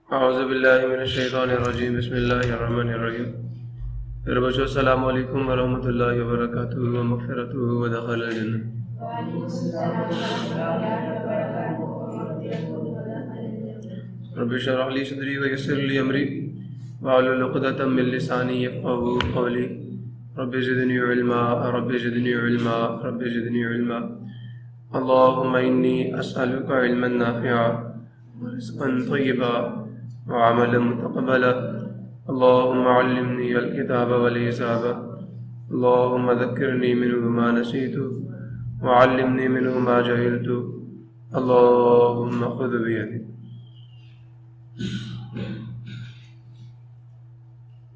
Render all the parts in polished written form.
औज़ुबिल्लाहिमिनश्शैतानिर्रजीम बिस्मिल्लाहिर्रहमानिर्रहीम। मेरे बच्चों अस्सलामु अलैकुम व रहमतुल्लाहि व बरकातुहू व मग़फ़िरतुहू व दख़लल जन्नह। रब्बि इश्रह ली सदरी व यस्सिर ली अमरी वहलुल उक़दतम मिन लिसानी यफ़क़हू क़ौली। Rabbi ज़िदनी इल्मा rabbi ज़िदनी इल्मा rabbi ज़िदनी इल्मा। अल्लाहुम्मा इन्नी अस्अलुका इल्मन नाफ़िअ व रिज़्क़न तय्यिबा व अमलन मुतक़ब्बला। अल्लाहुम्मा अल्लिमनी अल-किताब वल हिसाब। अल्लाहुम्मा ज़क्किरनी मिन्हु मा नसीतु व अल्लिमनी मिन्हु मा जहिलतु। अल्लाहुम्मा ख़ुज़ बियदी।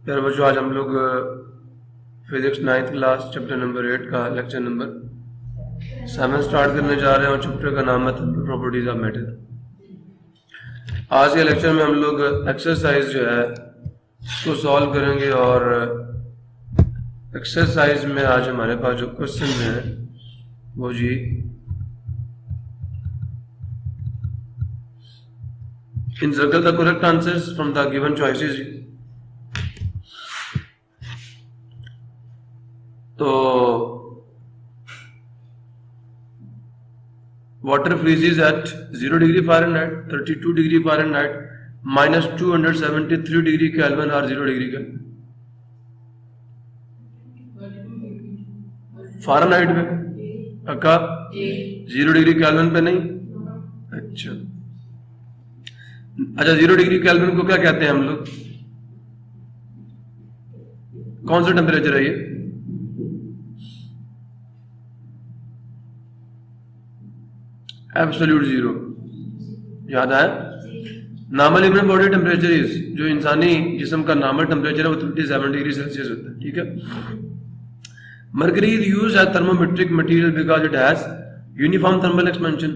प्यारे बच्चों, आज हम लोग physics 9th class chapter number 8 का लेक्चर नंबर 7 स्टार्ट करने जा रहे हैं और चैप्टर का नाम है प्रॉपर्टीज ऑफ मैटर। आज के लेक्चर में हम लोग एक्सरसाइज जो है उसको सॉल्व करेंगे और एक्सरसाइज में आज हमारे पास जो क्वेश्चन हैं वो जी encircle the correct answers from the given choices। तो water freezes at 0 degree Fahrenheit, 32 degree Fahrenheit, minus 273 degree Kelvin और 0 degree Kelvin। फारेनहाइट में पक्का, 0 डिग्री केल्विन पे नहीं। अच्छा 0 डिग्री केल्विन को क्या कहते हैं हम लोग? कौन सा टेम्परेचर है ये? Absolute zero. याद आया? Normal human body temperature is, जो इंसानी जिस्म का नॉर्मल टेम्परेचर है वो 37 डिग्री सेल्सियस होता है। ठीक है। Mercury is used as thermometric material because it has uniform thermal expansion,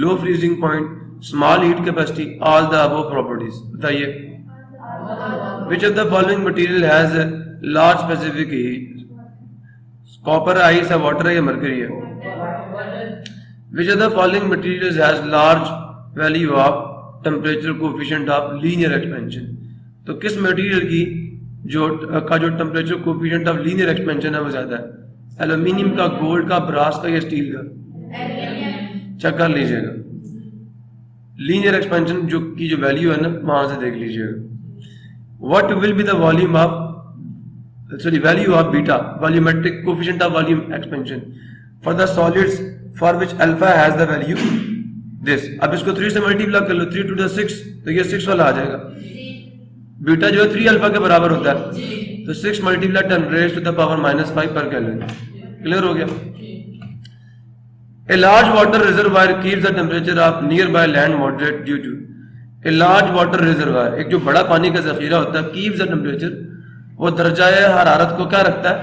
low freezing point, small heat capacity, all the above properties। बताइए, which of the following material has a large specific heat? Copper, ice है, water है या mercury है? Which of the following materials has large value of temperature coefficient of linear expansion? तो किस material की जो temperature coefficient of linear expansion है वो ज्यादा है? एल्यूमिनियम का, गोल्ड का, ब्रास का या स्टील का? चेक कर लीजिएगा। लीनियर एक्सपेंशन जो की जो वैल्यू है ना, वहां से देख लीजिएगा। What will be the volume of value of beta, volumetric coefficient of volume expansion for the solids for which alpha has the value this. अब इसको 3 से मल्टीप्लाई कर लो, 3 to the 6, तो ये 6 वाला आ जाएगा। बीटा जो है 3 अल्फा के बराबर होता है, तो 6 multiply 10 raised to the power -5 पर केल्विन। क्लियर हो गया? A large water reservoir keeps the temperature of nearby land moderate due to a large water reservoir, एक जो बड़ा पानी का जखीरा होता है, keeps the temperature, वो दर्जाए हरारत को क्या रखता है?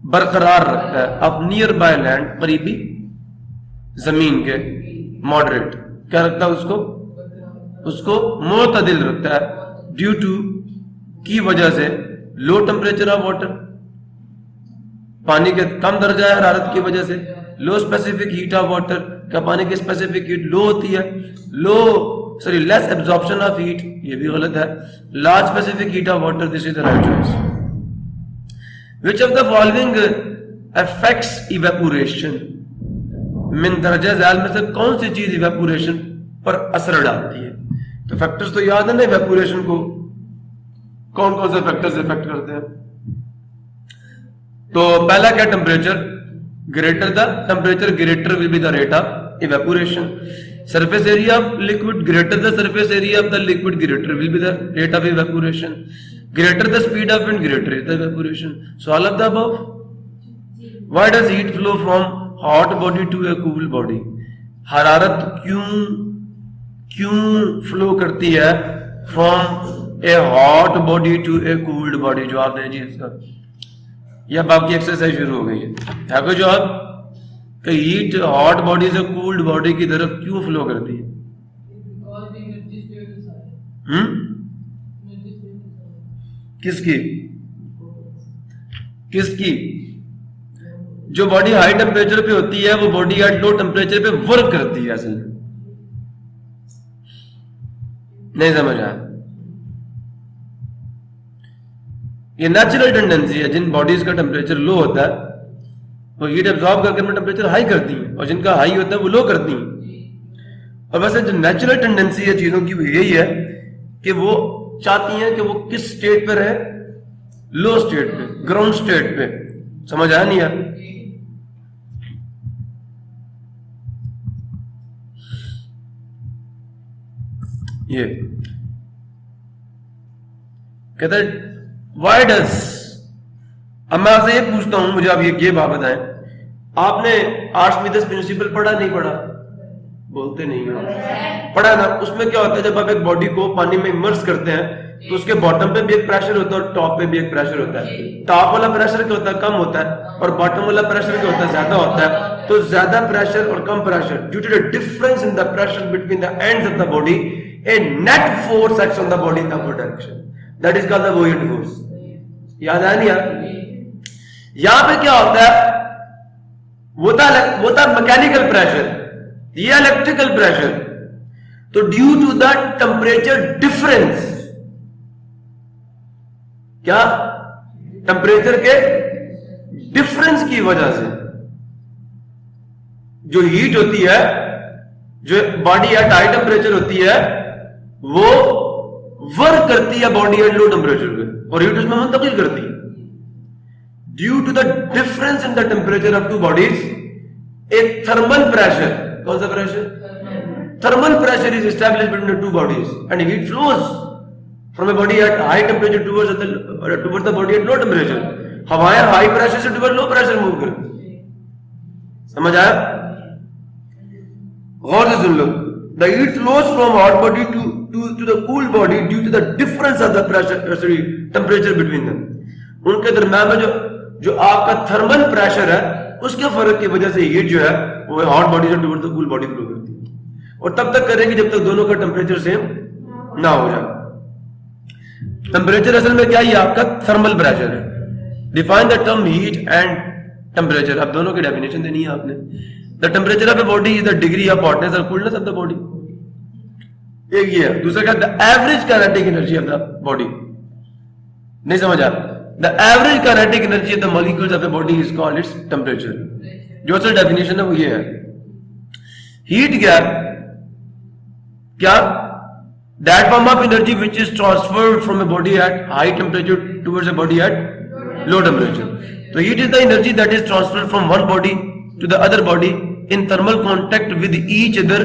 बरकरार रखता है। अब नियर बाय लैंड, करीबी जमीन के, मॉडरेट क्या रखता है? उसको मोतदिल रखता है। ड्यू टू की वजह से, लो टेम्परेचर ऑफ वाटर, पानी के कम दर्जा हरारत की वजह से। लो स्पेसिफिक हीट ऑफ वाटर, क्या पानी की स्पेसिफिक हीट लो होती है? लेस एब्जॉर्प्शन ऑफ हीट, ये भी गलत है। Large specific heat of water, this is the right choice. Which of the following affects evaporation? मिन दर्जा ज़ैल में से कौन सी चीज इवेपोरेशन पर असर डालती है? तो फैक्टर्स तो याद है ना इवेपोरेशन को, कौन कौन से फैक्टर्स इफेक्ट करते हैं? तो पहला क्या? Temperature greater the temperature greater will be the rate of evaporation. Surface area of liquid greater the surface area of the liquid greater will be the rate of evaporation. Greater the speed of wind greater is the evaporation. So all of the above. Why does heat flow from hot body to a cool body? हरारत क्यों flow करती है from a hot body to a cooled body? जवाब दें जी इसका। या बाकी exercise शुरू हो गई है कोई जवाब? कि हीट हॉट बॉडी से कूल्ड बॉडी की तरफ क्यों फ्लो करती है? किसकी? जो बॉडी हाई टेम्परेचर पे होती है वो बॉडी एट लो टेम्परेचर पे वर्क करती है असल में। नहीं समझ आया? ये नेचुरल टेंडेंसी है, जिन बॉडीज का टेम्परेचर लो होता है वो हीट एब्जॉर्ब करके अपना टेम्परेचर हाई करती हैं, और जिनका हाई होता है वो लो करती हैं। और वैसे जो नेचुरल टेंडेंसी है चीजों की वो यही है कि वो चाहती हैं कि वो किस स्टेट पे रहे, लो स्टेट पे, ग्राउंड स्टेट पे। समझ आया नहीं यार? ये कहता है व्हाई डज, अब मैं आपसे ये पूछता हूं, मुझे आप ये बात बताएं, आपने आर्किमिडीज प्रिंसिपल पढ़ा नहीं पढ़ा? बोलते नहीं हो, पढ़ा ना? उसमें क्या होता है, जब आप एक बॉडी को पानी में इमर्स करते हैं तो उसके बॉटम पे भी एक प्रेशर होता है और टॉप पे भी एक प्रेशर होता है। टॉप वाला प्रेशर क्या होता है, कम होता है, और बॉटम वाला प्रेशर क्या होता है, ज्यादा होता है। तो ज्यादा प्रेशर और कम pressure, due to the difference in the pressure between the ends of the body, a net force acts on the body in the upward direction, that is called the buoyant force। याद आया नहीं यार? यहां पे क्या होता है, वो था मैकेनिकल प्रेशर, ये इलेक्ट्रिकल प्रेशर। तो due to the temperature difference, क्या टेम्परेचर के डिफरेंस की वजह से जो हीट होती है, जो बॉडी एट हाई टेम्परेचर होती है, वो वर्क करती है बॉडी एट लो टेम्परेचर पे, और हीट उसमें मुंतकिल करती है। Due to the difference in the temperature of two bodies, एक थर्मल प्रेशर, कौन सा pressure, thermal pressure is established between two bodies and heat flows from a body at high temperature towards the body at low temperature. हवाएं high pressure से toward low pressure move करती है। समझ आया? गौर से सुन लो। The heat flows from hot body to the cool body due to the difference of the temperature between them। उनके दरम्यान में जो आपका थर्मल प्रेशर है, उसके फर्क की वजह से हीट जो है वो हॉट बॉडी से toward the cool body flow करती है, और तब तक करेंगे जब तक दोनों का टेम्परेचर सेम ना हो जाए। टेम्परेचर असल में क्या है, आपका थर्मल प्रेशर है। Define the term heat and temperature, अब दोनों की डेफिनेशन देनी है आपने। The temperature of a body is the degree of hotness or coolness of the body। एक ये है। दूसरा क्या, the average kinetic energy of the body। नहीं समझा? The average kinetic energy of the molecules of a body is called its temperature। जो असल definition है वो ये है। हीट क्या, that form of energy which is transferred from a body at high temperature towards a body at low temperature। So heat is the energy that is transferred from one body to the other body in thermal contact with each other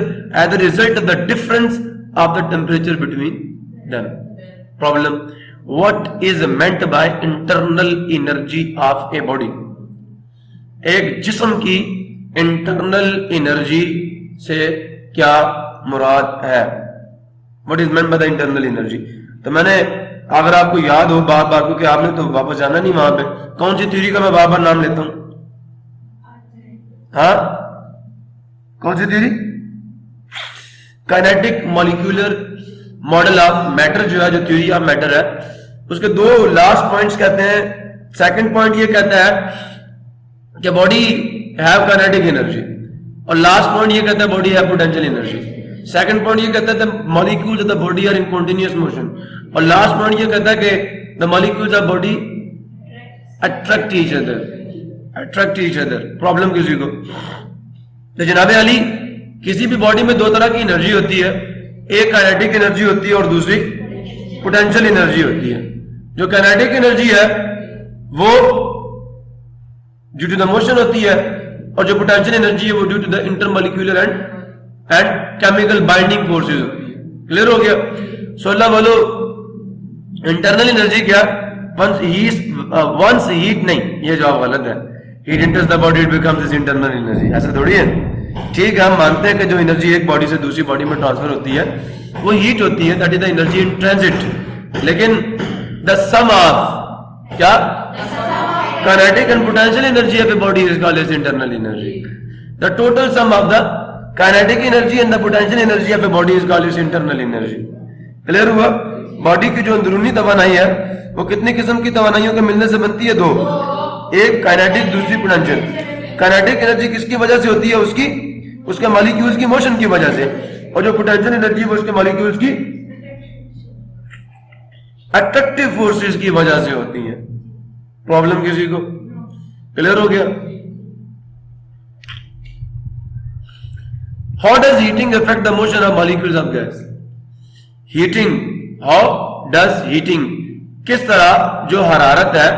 as a result of the difference of the temperature between them। Problem: what is meant by internal energy of a body? एक जिस्म की internal energy से क्या मुराद है? What is meant by the internal energy? तो मैंने, अगर आपको याद हो बार बार, क्योंकि आपने तो वापस जाना नहीं वहां पे, कौन सी थ्योरी का मैं बार बार नाम लेता हूं? हाँ, कौन सी theory? Kinetic molecular model of matter, जो है, जो थ्योरी ऑफ मैटर है, उसके दो लास्ट पॉइंट्स कहते हैं। सेकंड पॉइंट ये कहता है कि बॉडी हैव काइनेटिक एनर्जी, और लास्ट पॉइंट ये कहता है body have potential energy. Second point ये कहता है the molecules of the body are in continuous motion, और लास्ट पॉइंट ये कहता है कि the molecules of body attract each other. Problem किसी को, तो जनाबे अली, किसी भी बॉडी में दो तरह की एनर्जी होती है, एक काइनेटिक एनर्जी होती है और दूसरी पोटेंशियल एनर्जी होती है। जो काइनेटिक एनर्जी है वो ड्यू टू द मोशन होती है, और जो पोटेंशियल एनर्जी है वो due to the intermolecular and chemical binding forces होती है। क्लियर हो गया? सोलह बोलो, इंटरनल एनर्जी क्या? वंस हीट नहीं, ये जवाब गलत है। Heat enters the body, it becomes is internal energy. ऐसा थोड़ी है। ठीक है, हम मानते हैं कि जो एनर्जी एक बॉडी से दूसरी बॉडी में ट्रांसफर होती है वो हीट होती है, that is the energy in transit. लेकिन द सम ऑफ क्या, kinetic and potential energy of a body is called as internal energy. The total sum of the kinetic energy and the potential energy of a body is called as internal energy. Clear हुआ? Body की जो अंदरूनी तवानाई है वो कितने किस्म की तवानाइयों के मिलने से बनती है? दो, एक काइनेटिक, दूसरी पोटेंशियल। काइनेटिक एनर्जी किसकी वजह से होती है? उसके मॉलिक्यूल्स की मोशन की वजह से, और जो पोटेंशियल एनर्जी है वो उसके मॉलिक्यूल्स की अट्रैक्टिव फोर्सेस की वजह से होती हैं। प्रॉब्लम किसी को क्लियर हो गया? How does heating affect the motion of molecules of gas? Heating, how does heating, किस तरह जो हरारत है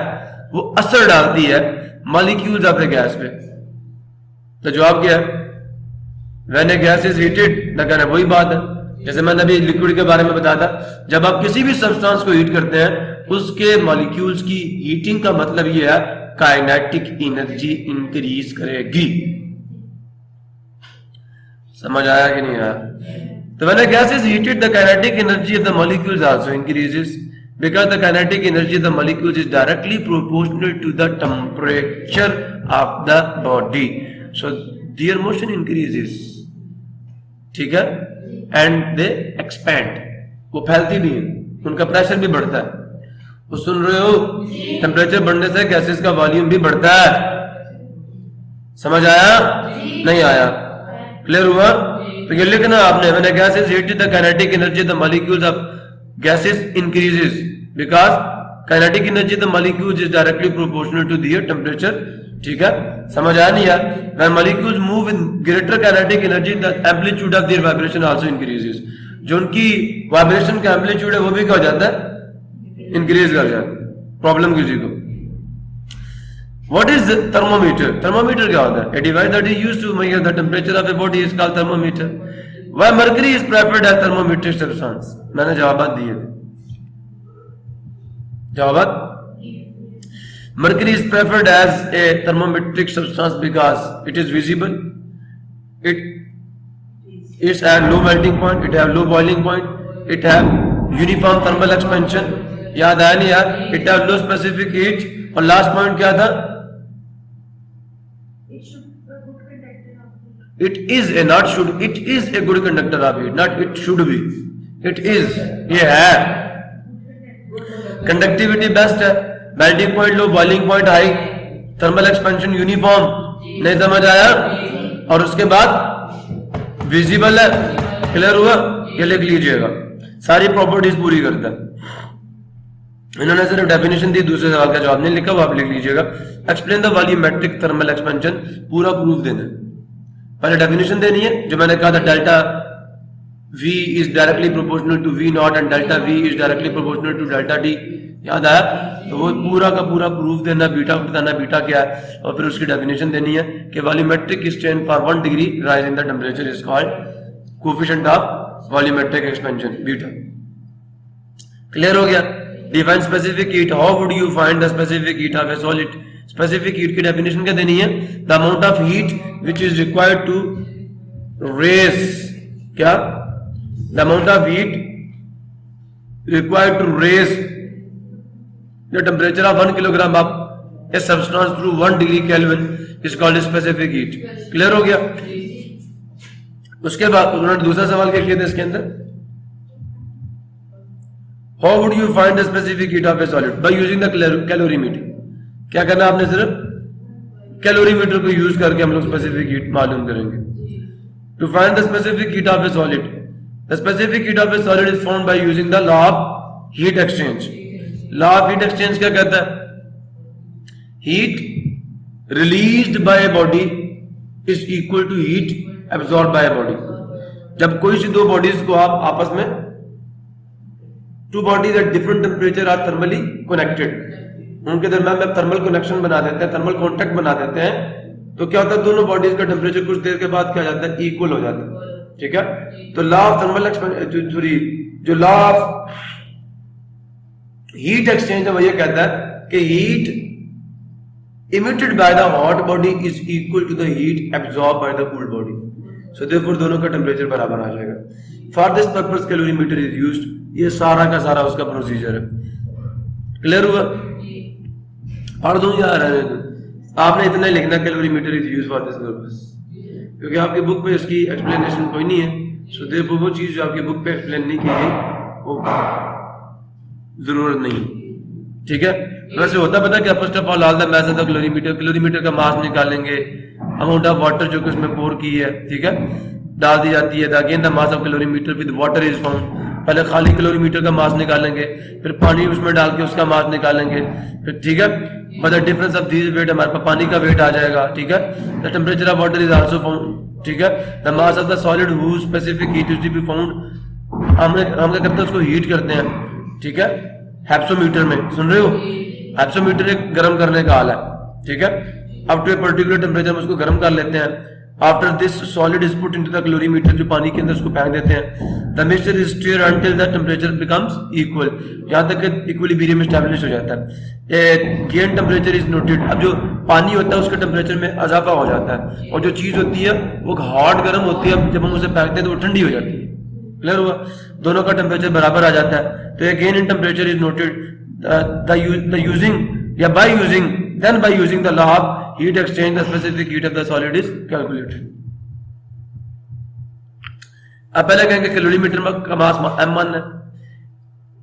वो असर डालती है मॉलिक्यूल्स ऑफ ए गैस पे? तो जवाब क्या है? When A gas is heated, ना कहना वही बात है जैसे मैंने अभी लिक्विड के बारे में बताया था, जब आप किसी भी सब्सटेंस को हीट करते हैं उसके मॉलिक्यूल्स की हीटिंग का मतलब यह है काइनेटिक एनर्जी इंक्रीज करेगी। समझ आया कि नहीं आया? तो when a gas is heated the kinetic energy of the molecules also increases because the kinetic energy of the molecules is directly proportional to the temperature of the body, so their motion increases, ठीक है, and they expand, वो फैलती भी है, उनका pressure भी बढ़ता है। वो सुन रहे हो? टेम्परेचर बढ़ने से गैसेस का वॉल्यूम भी बढ़ता है। समझ आया? नहीं आया? क्लियर हुआ? तो ये लिखना आपने, when a gas is heated the kinetic energy of the molecules of gases increases because kinetic energy of the molecules is directly proportional to their temperature, ठीक है? समझ आया नहीं यार? when molecules move with greater kinetic energy the amplitude of their vibration also increases, जो उनकी vibration का amplitude है वो भी क्या हो जाता है? इंक्रीज कर जाता है। प्रॉब्लम किसी को? What is thermometer? Thermometer क्या होता है? A device that is used to measure the temperature of a body is called thermometer. Why mercury is preferred as thermometric substance? मैंने जवाब दिए थे। जवाब, mercury is preferred as a thermometric substance because it is visible, it have low melting point, it have low boiling point, it have uniform thermal expansion, याद आया नहीं यार? it have low specific heat, और last point क्या था? it is a not should, it is a good conductor of heat, not it should be, it is, ये है। Conductivity best है, melting point low, boiling point high, thermal expansion uniform, नहीं समझ आया? और उसके बाद विजिबल है। क्लियर हुआ? ये लिख लीजिएगा, सारी प्रॉपर्टीज पूरी करता है। इन्होंने सिर्फ डेफिनेशन दी, दूसरे सवाल का जवाब नहीं लिखा, वो आप लिख लीजिएगा। Explain the volumetric thermal expansion, पूरा प्रूफ देना। पहले डेफिनेशन देनी है, जो मैंने कहा था delta V is directly proportional to V naught and delta V is directly proportional to delta T, याद आया? तो वो पूरा का पूरा प्रूफ देना, बीटा बताना बीटा क्या है, और फिर उसकी डेफिनेशन देनी है कि volumetric strain for 1 degree rise in the temperature is called coefficient of volumetric expansion, beta. Clear हो गया? Define specific heat, how would you find the specific heat of a solid? Specific heat की definition क्या देनी है? The amount of heat which is required to raise, क्या? The amount of heat required to raise the temperature of 1 kilogram of a substance through 1 degree Kelvin is called specific heat. Clear हो गया? उसके बाद उन्होंने दूसरा सवाल क्या किया था इसके अंदर? How would you find the specific heat of a solid? By using the calorimeter. क्या करना आपने? सिर्फ कैलोरीमीटर को यूज करके हम लोग स्पेसिफिक हीट मालूम करेंगे। To find the specific heat of a solid, the specific heat of a solid is found by using the law of heat exchange. Law of heat exchange क्या कहता है? Heat released by a body is equal to heat absorbed by a body. जब कोई सी दो bodies को आप आपस में, two bodies at different temperature are thermally connected, उनके दरम्यान में थर्मल कनेक्शन बना देते हैं, थर्मल कॉन्टेक्ट बना देते हैं, तो क्या होता है? दोनों बॉडीज का टेम्परेचर कुछ देर के बाद क्या हो जाता है? इक्वल हो जाता है। ठीक है? तो लॉ ऑफ थर्मल एक्सपेंशन, जो लॉ ऑफ हीट एक्सचेंज है वो ये कहता है कि heat emitted by the hot body is equal to the heat absorb by the cooled body, so therefore दोनों का टेम्परेचर बराबर आ जाएगा। For this purpose calorimeter is used. ये सारा का सारा उसका प्रोसीजर है। क्लियर हुआ? पढ़ दूं या रहने दूं? आपने इतना ही लिखना, calorimeter is used for this purpose, क्योंकि आपकी बुक पे इसकी एक्सप्लेनेशन कोई नहीं है। सो देयरफॉर वो चीज जो आपकी बुक पे एक्सप्लेन नहीं की गई वो जरूरत नहीं। ठीक है? वैसे होता पता क्या? First of all the mass of the calorimeter का मास निकालेंगे, अमाउंट ऑफ वाटर जो कि उसमें पोर की है, ठीक है, डाल दी जाती है। Again the mass of calorimeter with water is found, पहले खाली कैलोरीमीटर का मास निकालेंगे, फिर पानी उसमें डाल के उसका मास निकालेंगे, फिर ठीक है but the difference of these weight हमारे पास पानी का वेट आ जाएगा, ठीक है। The temperature of water is also found, ठीक है। The mass of the solid whose specific heat is to be found, हम क्या करते हैं उसको हीट करते हैं, ठीक है, हेप्सोमीटर में, सुन रहे हो, हेप्सोमीटर एक गर्म करने का आला है, ठीक है। Up to a particular temperature में उसको गर्म कर लेते हैं। After this solid is put into the calorimeter, जो पानी के अंदर उसको फेंक देते हैं। The mixture is stirred until the temperature becomes equal, यहां तक कि इक्विलिब्रियम एस्टैब्लिश हो जाता है। गेन टेम्परेचर इज नोटेड, अब जो पानी होता है उसके टेम्परेचर में इजाफा हो जाता है, और जो चीज होती है वो हॉट गर्म होती है, जब हम उसे फेंकते हैं तो वो ठंडी हो जाती है। क्लियर हुआ, दोनों का टेम्परेचर बराबर आ जाता है। तो gain in temperature is noted the using या by using, then by using the law of heat exchange, the specific heat of the solid is calculated. अब पहले कहेंगे कैलोरीमीटर में का मास m1 है,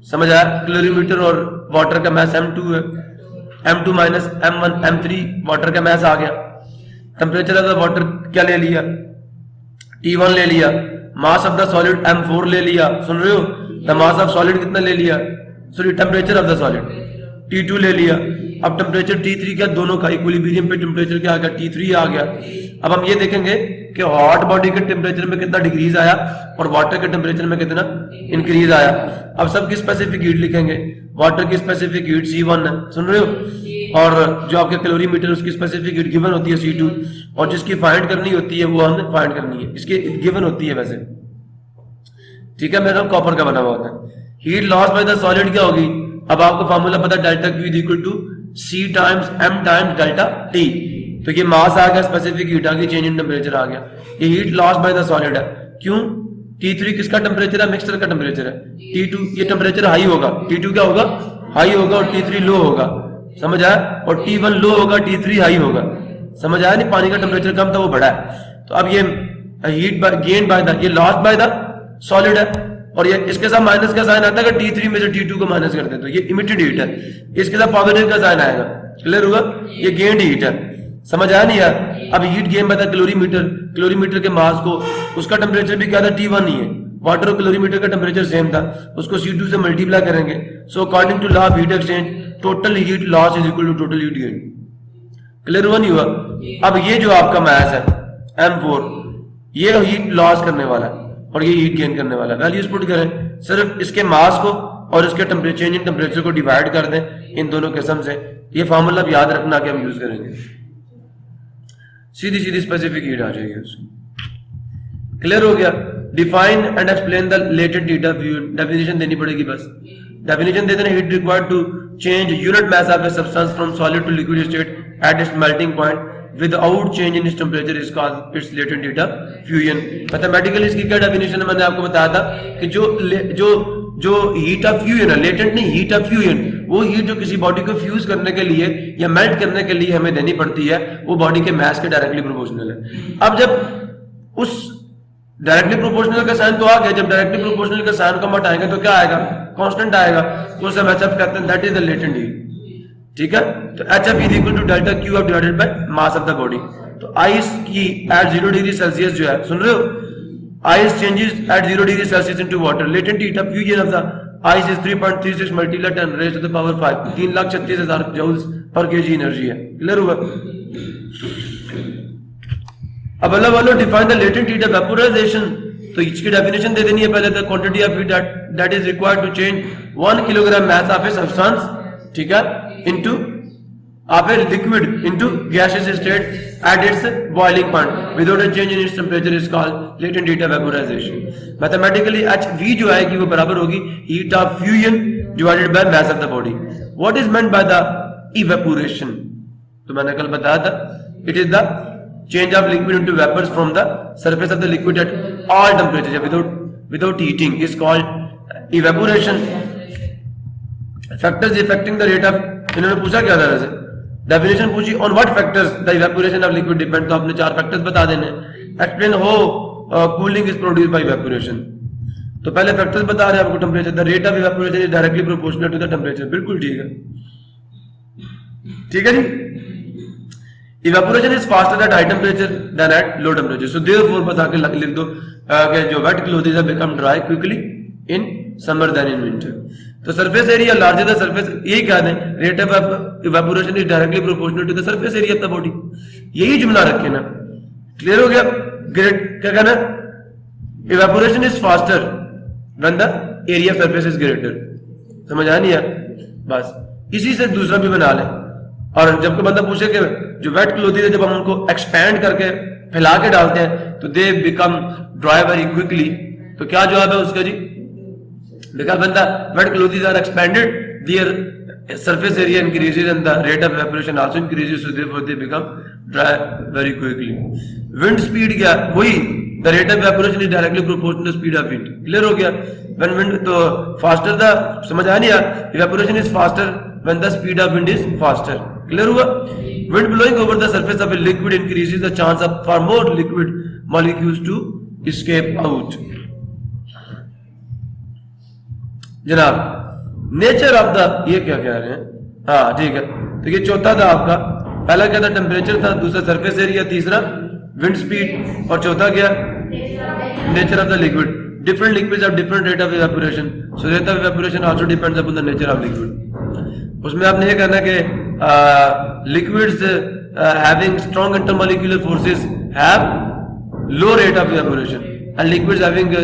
समझ आया। कैलोरीमीटर और वाटर का मास m2 है, m2 minus m1 m3 water का मास आ गया। टेम्परेचर ऑफ द वाटर क्या ले लिया, T1 ले लिया। मास ऑफ द सॉलिड m4 ले लिया, सुन रहे हो। द मास ऑफ सॉलिड कितना ले लिया, sorry temperature of the solid T2 ले लिया। अब टेम्परेचर T3 क्या, दोनों का इक्विलिब्रियम पे टेम्परेचर क्या आ गया, T3 आ गया। अब हम ये देखेंगे कि हॉट बॉडी के टेम्परेचर में कितना डिक्रीज आया और वाटर के टेम्परेचर में कितना इंक्रीज आया। अब सबकी स्पेसिफिक हीट लिखेंगे, वाटर की स्पेसिफिक हीट C1 है, सुन रहे हो, और जो आपके कैलोरीमीटर उसकी स्पेसिफिक हीट गिवन होती है C2, और जिसकी फाइंड करनी होती है वो हमें फाइंड करनी है, इसकी गिवन होती है वैसे, ठीक है। मेरा कॉपर का बना हुआ होता है। Heat loss by the solid क्या होगी, अब आपको फॉर्मूला पता है, delta Q is equal to C times M times delta T। तो ये मास आ गया, स्पेसिफिक हीट आ गई, चेंज इन टेम्परेचर आ गया। ये heat loss by the solid है, क्यों, T3 किसका टेम्परेचर है, मिक्सचर का टेम्परेचर है। T2 ये टेम्परेचर हाई होगा, T2 क्या होगा, हाई होगा, और T3 लो होगा, समझ आया। और T1 लो होगा, T3 हाई होगा, समझ आया नहीं। पानी का टेम्परेचर कम था, वो बढ़ा है। तो अब ये हीट गेन बाय द, ये लॉस बाय द सॉलिड है, और ये इसके साथ माइनस का साइन आता है, अगर T3 में से T2 को माइनस कर दे तो ये इमिटेड हीट है, इसके साथ पॉजिटिव का साइन आएगा। क्लियर हुआ, ये गेन्ड हीट है, समझ आया नहीं यार। अब heat gain by the calorimeter, calorimeter के मास को, उसका टेम्परेचर भी क्या था, T1 ही है। वाटर और कैलोरीमीटर का टेम्परेचर सेम था, उसको C2 से मल्टीप्लाई करेंगे। So according to law of heat exchange, total heat loss is equal to total heat gain. Clear हुआ नहीं हुआ। अब ये जो आपका मास है M4, ये हीट लॉस करने वाला है और ये हीट गेन करने वाला है। वैल्यूज पुट करें, सिर्फ इसके मास को और इसके टेम्परेचर, चेंज इन टेम्परेचर को डिवाइड कर दें इन दोनों किस्म से। ये फॉर्मूला याद रखना कि हम यूज करेंगे, सीधी सीधी स्पेसिफिक हीट आ जाएगी उसकी। क्लियर हो गया। Define and explain the latent heat of fluid, definition देनी पड़ेगी बस। डेफिनेशन दे देना, heat required to change unit mass of a substance from solid to liquid state at its melting point without change in its temperature is called its latent heat of fusion। Mathematically इसकी क्या definition है, मैंने आपको बताया था कि जो heat of fusion है, लेटेंट नहीं, हीट ऑफ फ्यूजन, वो हीट जो किसी बॉडी को फ्यूज करने के लिए या मेल्ट करने के लिए हमें देनी पड़ती है, वो बॉडी के मास के डायरेक्टली प्रोपोर्शनल है। अब जब उस डायरेक्टली प्रोपोर्शनल का साइन तो आ गया, जब डायरेक्टली प्रोपोर्शनल का साइन का मट आएगा तो क्या आएगा, कांस्टेंट आएगा, तो उसे हम HF कहते हैं, that is the latent heat, ठीक है। तो HF is equal to delta Q divided by mass of the body. तो आइस की एट 0 डिग्री सेल्सियस जो है, सुन रहे हो, ice changes at 0 degree Celsius into water. Latent heat of fusion of the ice is 3.36 multiply 10 raise to the power 5, 3,36,000 joules per KG energy है। Clear हुआ। अब अल्लाह वालों define the latent heat of vaporisation, तो इसकी definition दे देनी है पहले, the quantity of heat that is required to change 1 kilogram mass of a substance, ठीक है, into of a liquid into gaseous state at its boiling point without a change in its temperature is called latent heat of vaporization। Mathematically HV जो आएगी वो बराबर होगी heat of fusion divided by mass of the body। What is meant by the evaporation? तो मैंने कल बताया था, it is the change of liquid into vapors from the surface of the liquid at all temperatures without heating is called evaporation। Factors affecting the rate of, इन्होंने पूछा क्या था वैसे, डेफिनेशन पूछी, on what factors the evaporation of liquid depend, तो आपने 4 factors बता देने। Explain how cooling is produced by evaporation, तो पहले फैक्टर्स बता रहे हैं आपको। Temperature, the rate of evaporation is directly proportional to the temperature, बिल्कुल ठीक है, ठीक है जी। Evaporation is faster at high temperature than at low temperature, so therefore बस आके लिख दो कि जो wet clothes have become dry quickly in summer than in winter. तो surface area larger the surface, यही कह दें rate of evaporation is directly proportional to the surface area of the body, यही जुमला रखे ना। क्लियर हो गया? ग्रेट क्या कहना, evaporation is faster when the area surface is greater. समझ आ नहीं यार? बस इसी से दूसरा भी बना ले। और जब कोई बंदा पूछे कि जो वेट क्लोथिंग है जब हम उनको एक्सपैंड करके फैला के डालते हैं तो they become dry very quickly, तो क्या जवाब है उसका जी? Because when the wet clothing are expanded their surface area increases and the rate of evaporation also increases, so therefore they become dry very quickly. Wind speed क्या? वही the rate of evaporation is directly proportional to speed of wind. Clear हो गया? When wind तो faster the, समझ आ नहीं यार? Evaporation is faster when the speed of wind is faster. Clear हुआ? Wind blowing over the surface of a liquid increases the chance of for more liquid molecules to escape out. जनाब nature of the, ये क्या कह रहे हैं? हाँ ठीक है, तो ये चौथा था आपका। पहला क्या था? टेम्परेचर था, दूसरा सरफेस एरिया, तीसरा विंड स्पीड, और चौथा क्या? Nature of the liquid. Different liquids have different rate of evaporation, so rate of evaporation also depends upon the nature of liquid. उसमें आपने ये कहना कि liquids having strong intermolecular forces have low rate of evaporation and liquids having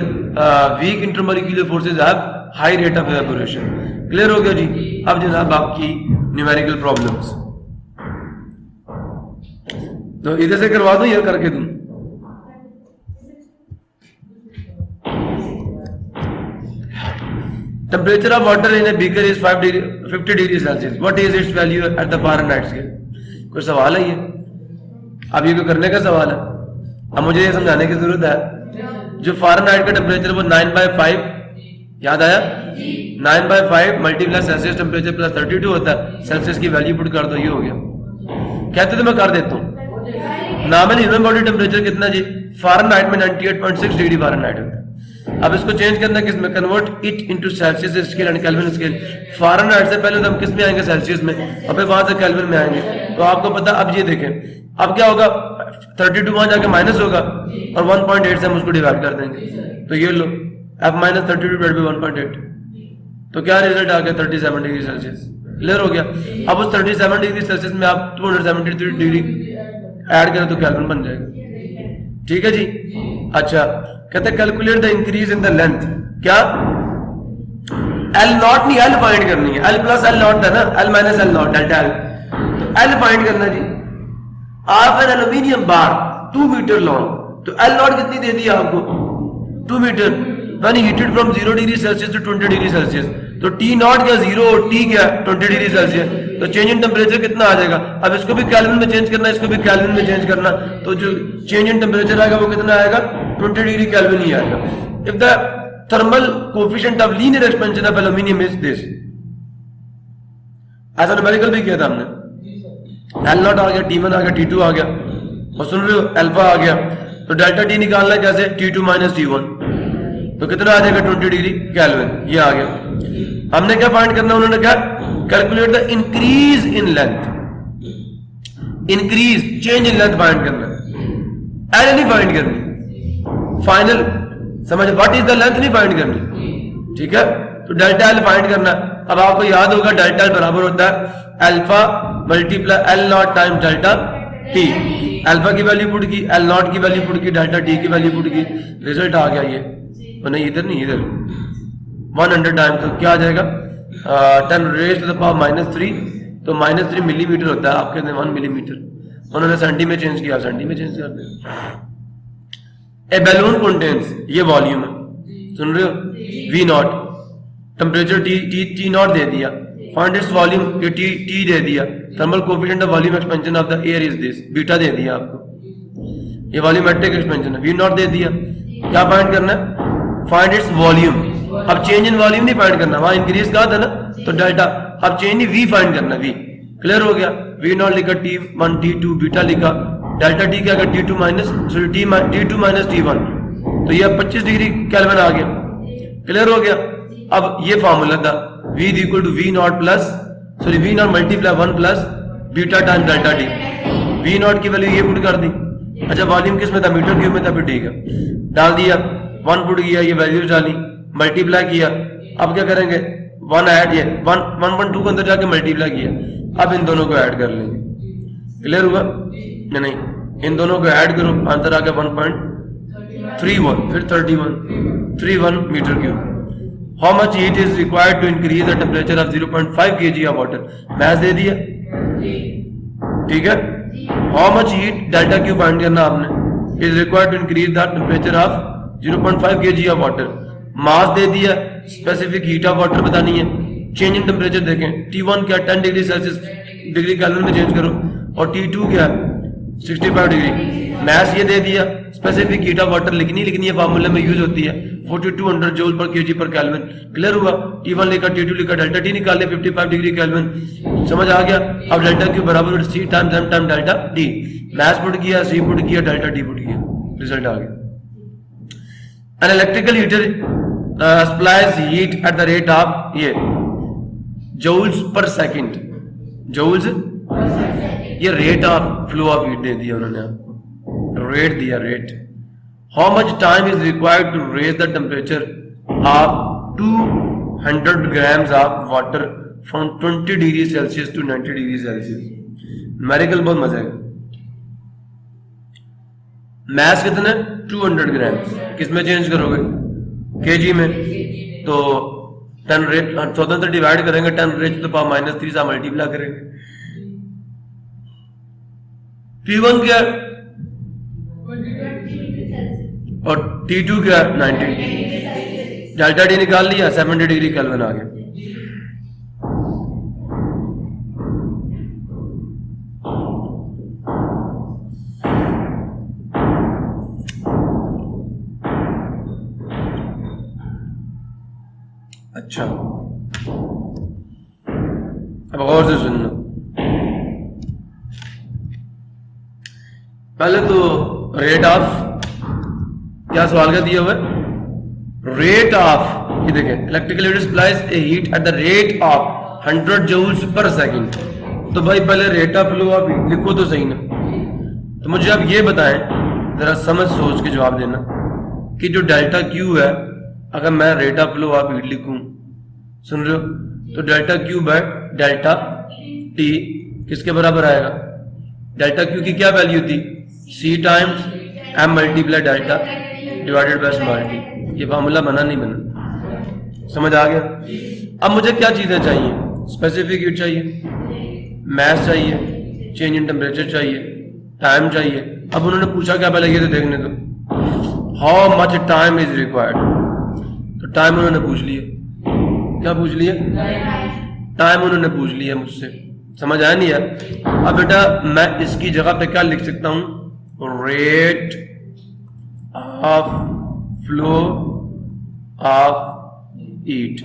weak intermolecular forces have high rate of evaporation. Clear हो गया जी? अब जनाब आपकी न्यूमेरिकल प्रॉब्लम्स, तो इधर से करवा दूं या करके दूं? Temperature of water in a beaker is 50 degree Celsius, what is it's value at the Fahrenheit scale? कोई सवाल है ये? अब ये कोई करने का सवाल है? अब मुझे ये समझाने की जरूरत है, जो फारेनहाइट का टेम्परेचर वो 9/5, याद आया? 9/5 मल्टीप्लाई सेल्सियस टेम्परेचर प्लस 32 होता है, सेल्सियस की वैल्यू पुट कर दो, ये हो गया। कहते तो मैं कर देता हूँ। नॉर्मल ह्यूमन बॉडी टेम्परेचर कितना जी? फारेनहाइट में 98.6 डिग्री फारेनहाइट होता है। अब इसको चेंज करना किसमें? Convert it into Celsius scale and kelvin scale. Fahrenheit से पहले तो हम किस में आएंगे? सेल्सियस में, और फिर वहां से केल्विन में आएंगे। तो आपको पता, अब ये देखें, अब क्या होगा? 32 वहां जाके माइनस होगा और 1.8 से हम उसको डिवाइड कर देंगे, तो ये लो अब -32 डिवाइड बाय 1.8, तो क्या रिजल्ट आ गया? 37 डिग्री सेल्सियस। क्लियर हो गया? अब उस 37 डिग्री सेल्सियस में आप 273 डिग्री ऐड करें तो केल्विन बन जाएगा। ठीक है जी? अच्छा, कहते हैं calculate the increase in the length. क्या? एल नॉट नहीं, एल फाइंड करनी है। एल प्लस एल नॉट था ना, L minus L nought, delta L, तो एल फाइंड करना जी। Of an aluminium bar 2 metre long, तो एल नॉट कितनी दे दी आपको? 2 metre. When heated from 0 degree Celsius to 20 degree Celsius, तो T नॉट क्या 0 और T क्या 20 डिग्री सेल्सियस, तो चेंज इन टेम्परेचर कितना आ जाएगा? अब इसको भी केल्विन में चेंज करना, इसको भी केल्विन में चेंज करना, तो जो चेंज इन टेम्परेचर आएगा वो कितना आएगा? 20 डिग्री केल्विन ही आएगा। If the thermal coefficient of linear expansion of aluminium is this, ऐसा न्यूमेरिकल भी किया था हमने। एल नॉट आ गया, T1 आ गया, T2 आ गया, और सुन रहे हो अल्फा आ गया, तो डेल्टा T निकालना है कैसे? T2 माइनस T1, तो कितना आ जाएगा? 20 डिग्री केल्विन, ये आ गया। हमने क्या फाइंड करना? उन्होंने क्या? Calculate the increase in length, increase change in length find करना, एल नहीं फाइंड करनी। फाइनल समझ, व्हाट इज द लेंथ नहीं फाइंड करनी। ठीक है? तो डेल्टा एल फाइंड करना। अब आपको याद होगा डेल्टा एल बराबर होता है alpha multiply L not time delta T. Alpha की वैल्यू पुट की, एल नॉट की वैल्यू पुट की, डेल्टा टी की वैल्यू पुट की, रिजल्ट आ गया ये। तो नहीं इधर नहीं, इधर 100 टाइम, तो क्या आ जाएगा? 10 रेज़ टू द पावर -3, तो -3 मिलीमीटर होता है, आपके 1 मिलीमीटर, उन्होंने सेंटी में चेंज किया, सेंटी में चेंज कर दिया। ए बैलून कंटेन्स, ये वॉल्यूम है, सुन रहे हो? V nought, temperature T nought दे दिया, फाइंड इट्स वॉल्यूम, ये T दे दिया, thermal coefficient of volume expansion of the air is this, beta दे दिया आपको, ये वॉल्यूमेट्रिक एक्सपेंशन है। V नॉट दे दिया, क्या फाइंड करना है? Find its volume. अब चेंज इन वॉल्यूम नहीं फाइंड करना, वहां इंक्रीज कहा था ना, तो डेल्टा। अब चेंज नहीं, V फाइंड करना, V। क्लियर हो गया? V नॉट लिखा, T1 T2 बीटा लिखा, डेल्टा T क्या कर? T2 माइनस T1, तो ये 25 डिग्री केल्विन आ गया। क्लियर हो गया? अब ये फॉर्मूला था V equal to V not plus, sorry V not multiply 1 plus beta time delta T। V not की वैल्यू ये पुट कर दी। अच्छा, वॉल्यूम किस में था? मीटर क्यूब में था, फिर ठीक है, डाल दिया, 1 पुट किया, ये वैल्यूज डाली, मल्टीप्लाई किया, अब क्या करेंगे, 1 ऐड, ये 1.2 को अंदर जाके मल्टीप्लाई किया, अब इन दोनों को ऐड कर लेंगे। क्लियर हुआ? नहीं, इन दोनों को ऐड करो, आंसर आ गया 1.31, फिर 31 metre cube. How much heat is required to increase the temperature of 0.5 kg of water, math दे दिया, ठीक है। How much heat delta Q find करना आपने, is required to increase the temperature of 0.5 kg of water, mass दे दिया, specific heat of water बतानी है, चेंज इन टेम्परेचर देखें, T1 क्या 10 डिग्री सेल्सियस डिग्री केल्विन में चेंज करो, और T2 क्या 65 डिग्री, मैथ ये दे दिया, स्पेसिफिक हीट ऑफ वाटर लिखनी है, फार्मूले में यूज होती है 4200 जूल पर केजी पर केल्विन। क्लियर हुआ? T1 लिखा, T2 लिखा, डेल्टा T निकाले 55 डिग्री केल्विन, समझ आ गया। अब डेल्टा क्यू बराबर C times M time delta D, math put किया, C पुट किया, डेल्टा D पुट किया, रिजल्ट आ गया। An electrical heater supplies heat at the rate of ये joules per second, joules ये rate of flow of heat दे दिया उन्होंने आपको, रेट दिया, rate. How much time is required to raise the temperature of 200 grams of water from 20 degree Celsius to 90 degree Celsius. Numerical बहुत मजा है। Math कितना है? 200 grams, किसमें चेंज करोगे? केजी में, तो 10 रेट 14 से डिवाइड करेंगे, 10 रेज तो पावर -3 से मल्टीप्लाई करेंगे। T1 क्या और T2 क्या 90, डेल्टा डी निकाल लिया, 70 डिग्री केल्विन आ गया। अच्छा, अब गौर से सुनना। पहले तो रेट ऑफ, क्या सवाल का दिया हुआ है? रेट ऑफ, ये देखें, electrical heater supplies a heat at the rate of 100 joules per second. तो भाई पहले rate of flow of heat लिखो तो सही ना। तो मुझे आप ये बताएं, जरा समझ सोच के जवाब देना, कि जो डेल्टा क्यू है, अगर मैं rate of flow of heat लिखूं, सुन रहे हो, तो delta Q by delta T किसके बराबर आएगा? डेल्टा क्यू की क्या वैल्यू थी? C times M multiply delta divided by small T. ये फार्मूला बना नहीं बना, समझ आ गया? अब मुझे क्या चीजें चाहिए? स्पेसिफिक हीट चाहिए, मैथ चाहिए, चेंज इन टेम्परेचर चाहिए, टाइम चाहिए। अब उन्होंने पूछा क्या, पहले ये तो देखने दो, how much time is required. तो टाइम उन्होंने पूछ लिया, क्या पूछ लिया? टाइम उन्होंने पूछ लिया मुझसे, समझ आया नहीं यार? अब बेटा मैं इसकी जगह पे क्या लिख सकता हूं? Rate of flow of heat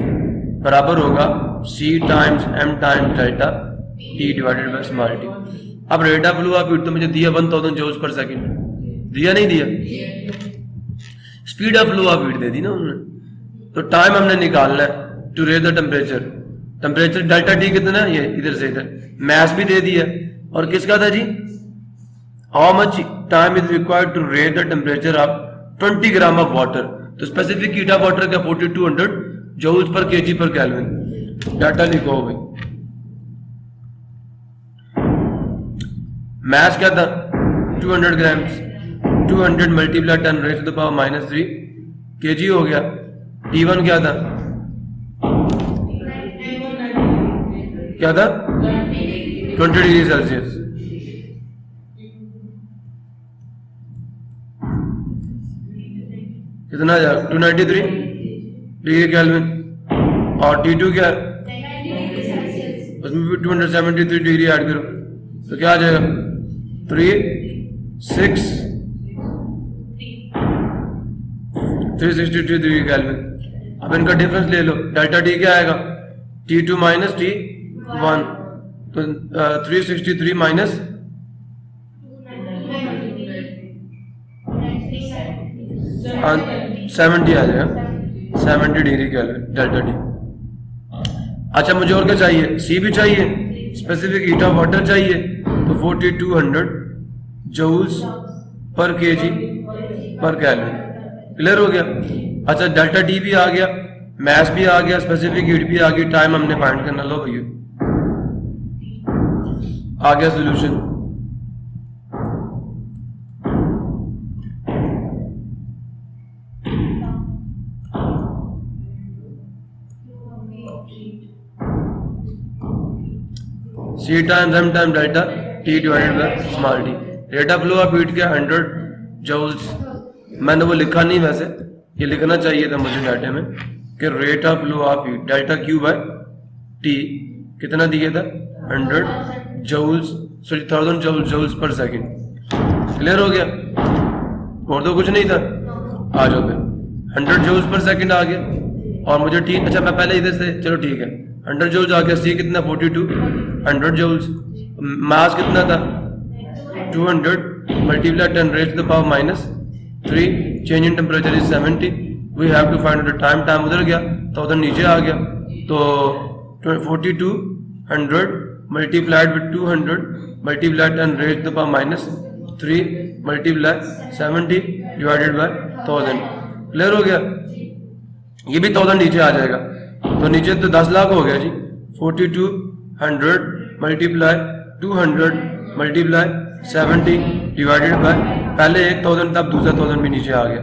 बराबर होगा C times M times delta T divided by small T. अब rate of flow of heat तो मुझे दिया 1000 जूल्स पर सेकंड, दिया नहीं दिया? Speed of flow of heat दे दी ना उन्होंने। तो टाइम हमने निकालना है to raise the temperature, temperature delta T कितना है? ये इधर से इधर, मैथ भी दे दिया, और किसका था जी? How much time is required to raise the temperature of 20 gram of water. तो स्पेसिफिक हीट ऑफ वाटर का 4200 जूल्स पर केजी पर केल्विन। डाटा लिखो भाई, मैथ क्या था? 200 grams, 200 multiply 10 raise to the power -3 KG हो गया। T1 क्या था? क्या था? 20 डिग्री सेल्सियस। कितना जा? 293 डिग्री केल्विन। और T2 क्या है? उसमें भी 273 डिग्री ऐड करो, तो क्या आ जाएगा? 362 डिग्री केल्विन। अब इनका डिफरेंस ले लो, डेल्टा टी क्या आएगा? T2 माइनस T1, तो 363 माइनस 70 आ जाएगा, 70 डिग्री केल्विन डेल्टा टी। अच्छा मुझे और क्या चाहिए? C भी चाहिए, स्पेसिफिक हीट ऑफ वाटर चाहिए, तो 4200 जूल्स पर केजी पर केल्विन। क्लियर हो गया? अच्छा डेल्टा टी भी आ गया, मैस भी आ गया, स्पेसिफिक हीट भी आ गई, टाइम हमने फाइंड करना। लो भैया आ गया solution. C times m time delta T divided by small t। Rate of flow of heat के 100 जूल्स, मैंने वो लिखा नहीं, वैसे ये लिखना चाहिए था मुझे डाटे में कि rate of flow of heat delta Q by T कितना दिया था 100 joules, sorry 1000 joules per second. Clear हो गया? और तो कुछ नहीं था। आ जाओ फिर 100 जूल्स पर सेकंड आ गया और मुझे T, अच्छा मैं पहले इधर से, चलो ठीक है 100 जूल्स आ गया। C कितना 42 100 जूल्स, मास कितना था 200 multiply 10 raise to the power -3, change in temperature is 70। We have to find the time, time उधर गया तो उधर नीचे आ गया, तो 4200 multiplied with 200 multiply 10 raise to the power -3 multiply 70 divided by 1000। Clear हो गया? ये भी 1000 नीचे आ जाएगा, तो नीचे तो 10 लाख हो गया जी। 4200 मल्टीप्लाई 200 मल्टीप्लाई 70 डिवाइडेड बाय, पहले 1000 तब दूसरा 1000 भी नीचे आ गया,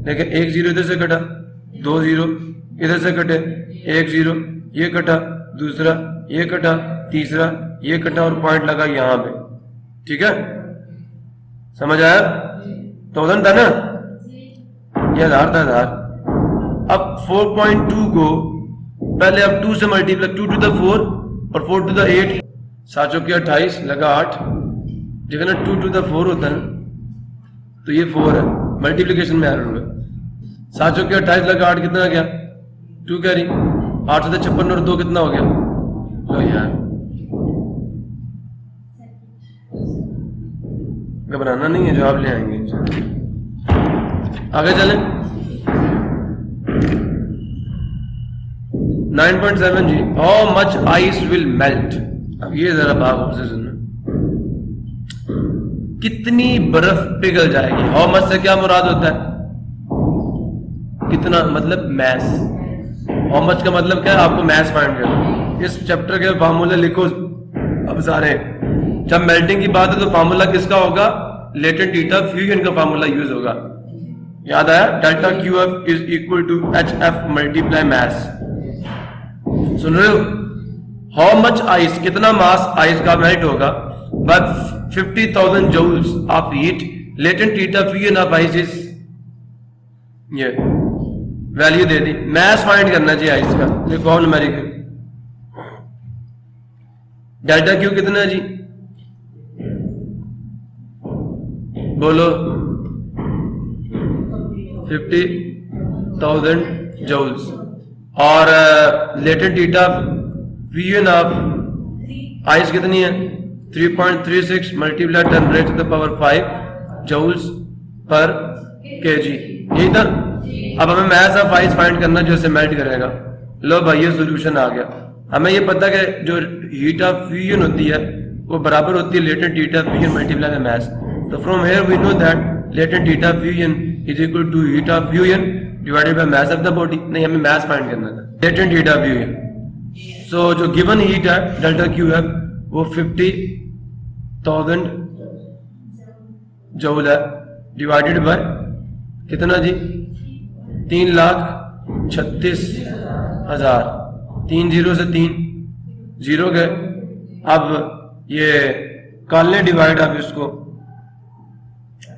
लेकिन एक जीरो इधर से कटा, 2 जीरो इधर से कटे, 1 जीरो ये कटा, दूसरा ये कटा, तीसरा ये कटा और पॉइंट लगा यहाँ पे। ठीक है, समझ आया? 1000 था ना, ये 1000 था 1000। अब 4.2 को पहले अब 2 से मल्टीप्लाई, 2 टू द 4 और 4 टू द 8, 7 चौके 28 लगा 8, देखा ना 2 टू द 4 होता है ना, तो ये 4 है, मल्टीप्लिकेशन में एरर हुआ। 7 चौके 28 लगा 8 कितना गया 2 कैरी, 8 से 56 और 2 कितना हो गया, लो यार घबराना नहीं है, जवाब ले आएंगे। आगे चलें। 9.7 जी, how much ice will melt. अब ये जरा बात से सुनना, कितनी बर्फ पिघल जाएगी। हाउ मच से क्या मुराद होता है, कितना, मतलब मैस। हाउ मच का मतलब क्या है, आपको मैस फाइंड करना। इस चैप्टर के फार्मूले लिखो अब सारे। जब मेल्टिंग की बात है तो फार्मूला किसका होगा, लेटेंट हीट ऑफ फ्यूजन का फार्मूला यूज होगा। याद आया, delta QF is equal to HF multiply mass. सुन रहे हो? हाउ मच आइस, कितना मास आइस का मेल्ट होगा by 50,000 joules of heat, latent heat of fusion of ice is, ये वैल्यू दे दी। मैस फाइंड करना चाहिए आइस का, देखो न्यूमेरिकल। डेल्टा Q कितना है जी, बोलो 50,000 जूल्स, और latent heat of fusion of ice कितनी है 3.36 multiply 10 raise to the power 5 joules per KG. यही था। अब हमें मैस ऑफ आइस फाइंड करना जो इसे मेल्ट करेगा। लो भाई ये सोल्यूशन आ गया। हमें ये पता कि जो हीट ऑफ फ्यूजन होती है वो बराबर होती है latent heat of fusion multiply by mass. तो from here we know that latent heat of fusion is equal to heat of fusion divided by mass of the body. नहीं, हमें mass find करना था, latent heat of fusion. So जो given heat है delta QF वो 50,000 joule है, divided by कितना जी 3,36,000। 3 zero से 3 जीरो गए। अब ये कालने डिवाइड आप इसको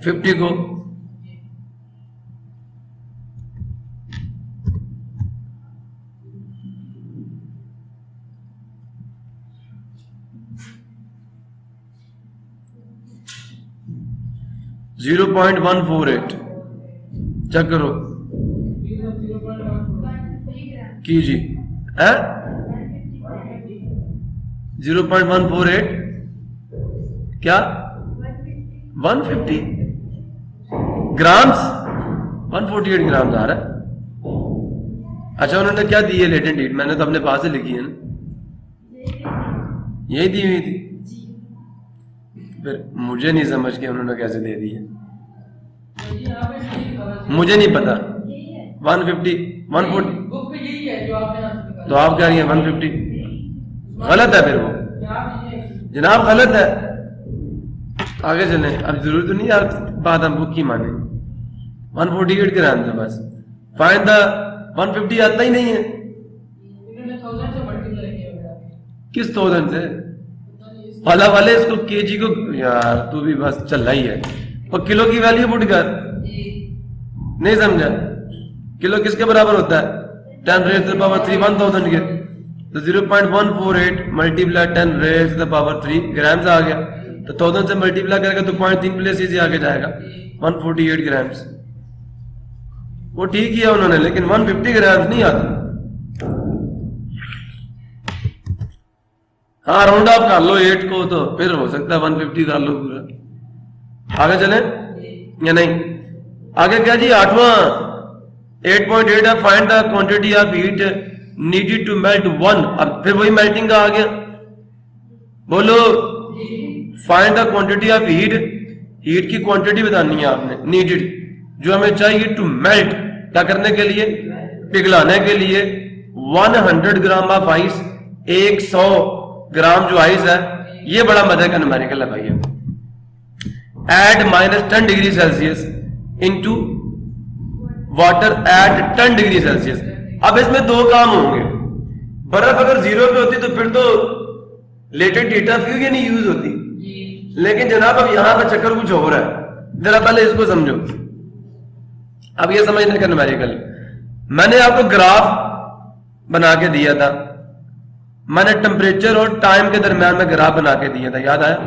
50 को 0.148 चेक करो कीजिए, है 0.148 क्या 150 ग्राम्स, 148 ग्राम्स आ रहा है। अच्छा उन्होंने क्या दी है लेटेंट हीट, मैंने तो अपने पास से लिखी है ना, यही दी हुई थी। फिर मुझे नहीं समझ के उन्होंने कैसे दे दी है, मुझे नहीं पता। 150 140 यही है जो आपने आंसर निकाला। तो आप कह रही हैं 150, गलत है फिर वो जनाब, गलत है। आगे चलें, अब जरूरत तो नहीं यार बात हम बुक की माने। 148 ग्राम था बस, फाइंड द 150 आता ही नहीं है। इन्होंने 1000 से मल्टीप्लाई किया हुआ है। किस 1000 से? वाला वाले इसको केजी को, यार तू भी बस चल रही है। और किलो की वैल्यू पुट कर, नहीं समझा? किलो किसके बराबर होता है? 10 raised to the power 3 1000 के, तो 0.148 multiply 10 raised to the power 3 grams आ गया। तो 1000 से मल्टीप्लाई करेगा तो 0.3 प्लेस से आगे जाएगा, 148 ग्राम्स। वो ठीक किया उन्होंने, लेकिन 150 ग्राम्स नहीं आता। हाँ राउंड ऑफ कर लो 8 को, तो फिर हो सकता है 150 कर लो पूरा। आगे चले या नहीं? आगे क्या जी? 8वां 8.8 है, find the quantity of heat needed to melt 1। अब फिर वही मेल्टिंग का आ गया। बोलो, find the quantity of heat, heat की क्वांटिटी बतानी है आपने, नीडेड जो हमें चाहिए टू मेल्ट, क्या करने के लिए? पिघलाने के लिए। 100 ग्राम ऑफ आइस, 100 ग्राम जो आइस है, ये बड़ा मजे का न्यूमेरिकल है भाई। At -10 degree Celsius into water at 10 degree Celsius. अब इसमें दो काम होंगे। बर्फ अगर 0 पे होती तो फिर तो latent heat of fusion he use होती, लेकिन जनाब अब यहां पे चक्कर कुछ हो रहा है। जरा पहले इसको समझो। अब ये समझने का न्यूमेरिकल, मैंने आपको ग्राफ बना के दिया था, मैंने टेम्परेचर और टाइम के दरमियान में ग्राफ बना के दिया था, याद आया?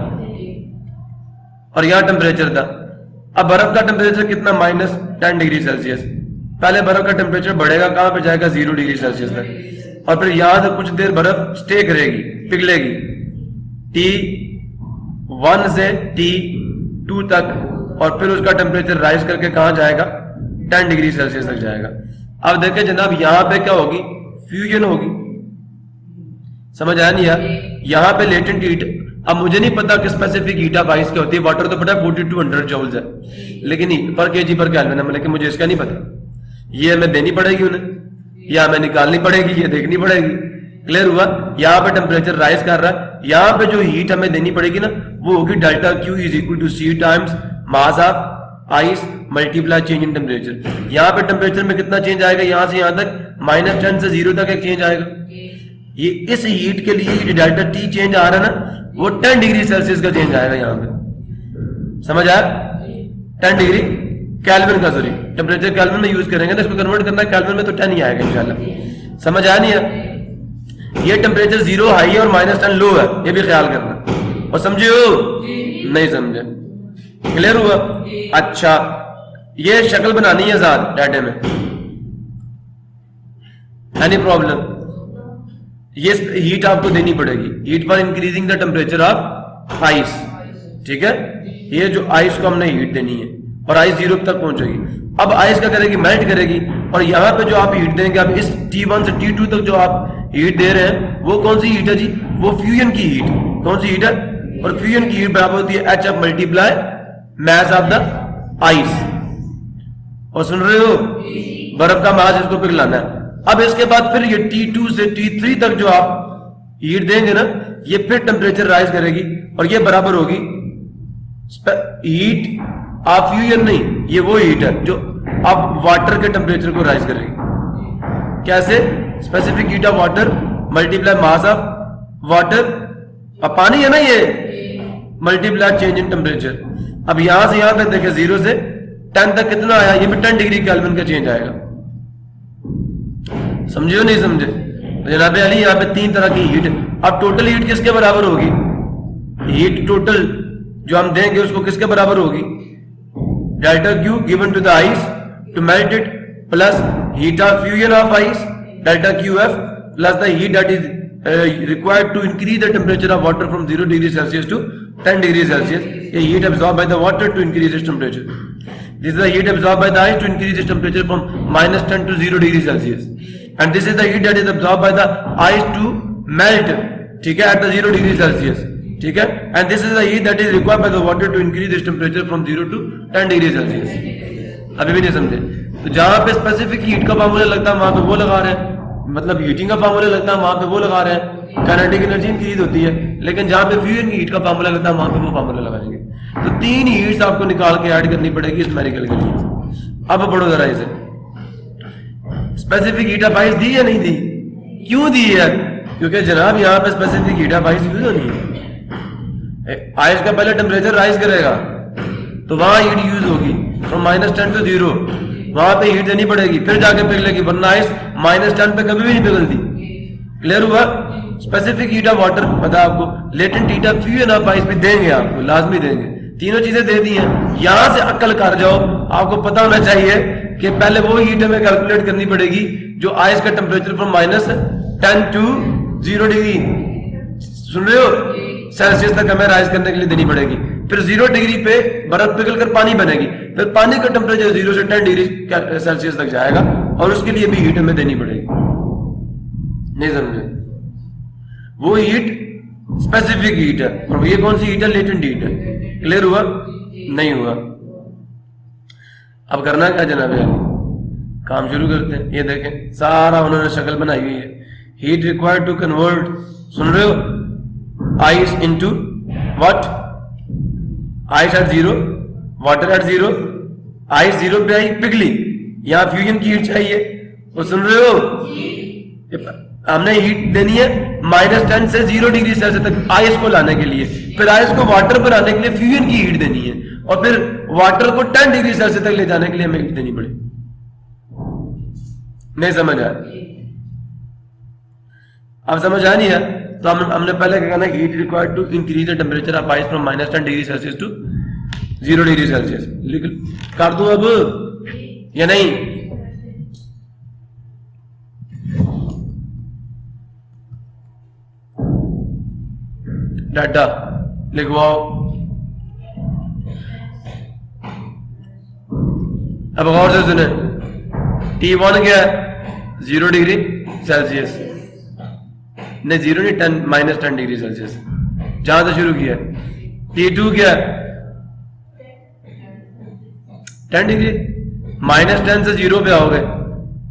और यहां टेम्परेचर था। अब बर्फ का टेम्परेचर कितना? -10 डिग्री सेल्सियस। पहले बर्फ का टेम्परेचर बढ़ेगा, कहां पे जाएगा? 0 डिग्री सेल्सियस तक। और फिर यहां से कुछ देर बर्फ स्टे करेगी, पिघलेगी, T1 से T2 तक, और फिर उसका टेम्परेचर राइज करके कहां जाएगा? 10 डिग्री सेल्सियस तक जाएगा। अब देखें जनाब, यहां पे क्या होगी? फ्यूजन होगी। समझ आया नहीं यार? यहां पे लेटेंट हीट, अब मुझे नहीं पता कि स्पेसिफिक हीट ऑफ आइस क्या होती है। वाटर तो पता है 4200 जूल्स है, लेकिन पर केजी पर केल्विन है, लेकिन मुझे इसका नहीं पता। ये हमें देनी पड़ेगी उन्हें, या हमें निकालनी पड़ेगी, ये देखनी पड़ेगी। क्लियर हुआ? यहाँ पे टेम्परेचर राइज कर रहा है, यहाँ पे जो हीट हमें देनी पड़ेगी ना, वो होगी delta Q is equal to C times mass of ice multiply change in temperature. यहाँ पे टेम्परेचर में कितना चेंज आएगा? यहाँ से यहाँ तक -10 से 0 तक एक चेंज आएगा। ये इस हीट के लिए डेल्टा T चेंज आ रहा है ना, वो 10 डिग्री सेल्सियस का चेंज आएगा यहाँ पे। समझ आया? 10 डिग्री केल्विन का, सॉरी टेम्परेचर केल्विन में यूज करेंगे ना, इसको कन्वर्ट करना है केल्विन में, तो 10 ही आएगा इंशाल्लाह। समझ आया नहीं है? ये टेम्परेचर 0 हाई है और -10 लो है, ये भी ख्याल करना। और समझे हो? नहीं समझे? क्लियर हुआ? अच्छा, ये शक्ल बनानी है ज़ात डाटे में, एनी प्रॉब्लम? ये हीट आपको देनी पड़ेगी, heat for increasing the temperature of ice. ठीक है, ये जो आइस को हमने हीट देनी है और आइस 0 तक पहुंचेगी। अब आइस क्या करेगी? मेल्ट करेगी। और यहां पे जो आप हीट देंगे, आप इस T1 से T2 तक जो आप हीट दे रहे हैं, वो कौन सी हीट है जी? वो फ्यूजन की हीट। कौन सी हीट है? और फ्यूजन की हीट बराबर होती है H multiply mass of the ice. और सुन रहे हो? बर्फ का मास, इसको पिघलाना है। अब इसके बाद फिर ये T2 से T3 तक जो आप हीट देंगे ना, ये फिर टेम्परेचर राइज करेगी, और ये बराबर होगी हीट ऑफ फ्यूजन नहीं, ये वो हीट है जो अब वाटर के टेम्परेचर को राइज करेगी। कैसे? Specific heat of water multiply mass of water, अब पानी है ना ये, मल्टीप्लाई चेंज इन टेम्परेचर। अब यहां से यहां तक देखें 0 से 10 तक कितना आया? ये भी 10 डिग्री केल्विन का चेंज आएगा। समझे हो नहीं समझे? जनाब अली, यहाँ पे 3 तरह की हीट। अब टोटल हीट किसके बराबर होगी? हीट टोटल जो हम देंगे उसको किसके बराबर होगी? Delta Q given to the ice to melt it plus heat of fusion of ice delta QF plus the heat that is required to increase the temperature of water from 0 degree Celsius to 10 degree Celsius. ये heat absorb by the water to increase its temperature. This is the heat absorbed by the ice to increase its temperature from -10 to 0 degree Celsius. And this is the heat that is absorbed by the ice to melt, ठीक है, at the 0 degree Celsius, ठीक है. And this is the heat that is required by the water to increase its temperature from 0 to 10 degree Celsius. अभी भी नहीं समझे? तो जहां पे स्पेसिफिक हीट का फार्मूला लगता है वहां पे वो लगा रहे हैं, मतलब हीटिंग का फार्मूला लगता है वहां पे वो लगा रहे हैं, काइनेटिक एनर्जी इंक्रीज होती है, लेकिन जहां पे फ्यूजन की हीट का फार्मूला लगता है वहां पे वो फार्मूला लगाएंगे। तो 3 हीट्स आपको निकाल के ऐड करनी पड़ेगी इस मेरिकल के लिए। अब पढ़ो जरा इसे, स्पेसिफिक हीट ऑफ आइस दी या नहीं दी? क्यों दी है? क्योंकि जनाब यहाँ पे specific heat of ice use होनी है। आइस का पहले टेम्परेचर राइज करेगा तो वहां हीट यूज होगी फ्रॉम -10 to 0, वहां पे हीट देनी पड़ेगी, फिर जाके पिघलेगी, वरना आइस -10 पे कभी भी नहीं पिघलती। क्लियर हुआ? स्पेसिफिक हीट ऑफ वाटर पता है आपको, latent heat of fusion of ice भी देंगे आपको, लाजमी देंगे। तीनों चीजें दे दी हैं। यहां से अक्ल कर जाओ, आपको पता होना चाहिए कि पहले वो हीट हमें कैलकुलेट करनी पड़ेगी जो आइस का टेम्परेचर फ्रॉम -10 to 0 डिग्री, सुन रहे हो, सेल्सियस तक हमें राइज करने के लिए देनी पड़ेगी। फिर 0 डिग्री पे बर्फ पिघल कर पानी बनेगी, फिर पानी का टेम्परेचर 0 से 10 डिग्री सेल्सियस तक जाएगा और उसके लिए भी हीट हमें देनी पड़ेगी। नहीं समझे? वो हीट स्पेसिफिक हीट है और ये कौन सी हीट है? लेटेंट हीट है। क्लियर हुआ? नहीं हुआ? अब करना क्या जनाब यार, काम शुरू करते हैं। ये देखें सारा उन्होंने शक्ल बनाई हुई है। हीट रिक्वायर्ड टू कन्वर्ट, सुन रहे हो, ice into what? Ice eight 0, water at 0, ice 0 पे आई पिघली, यहां फ्यूजन की हीट चाहिए, वो सुन रहे हो? हमने हीट देनी है -10 से 0 डिग्री सेल्सियस तक आइस को लाने के लिए, फिर आइस को वाटर पर आने के लिए फ्यूजन की हीट देनी है, और फिर वाटर को 10 डिग्री सेल्सियस तक ले जाने के लिए हमें हीट देनी पड़ेगी। नहीं समझ आया? अब समझ आ नहीं है तो हमने पहले क्या कहना, heat required to increase the temperature of ice from -10 degree Celsius to 0 degree Celsius. लिख कर दूं अब या नहीं? डाटा लिखवाओ। अब गौर से सुने, T1 क्या है? 0 डिग्री सेल्सियस, नहीं 0 नहीं, -10 डिग्री सेल्सियस, जहां से शुरू किया। T2 क्या है? 10 डिग्री, -10 से 0 पे आओगे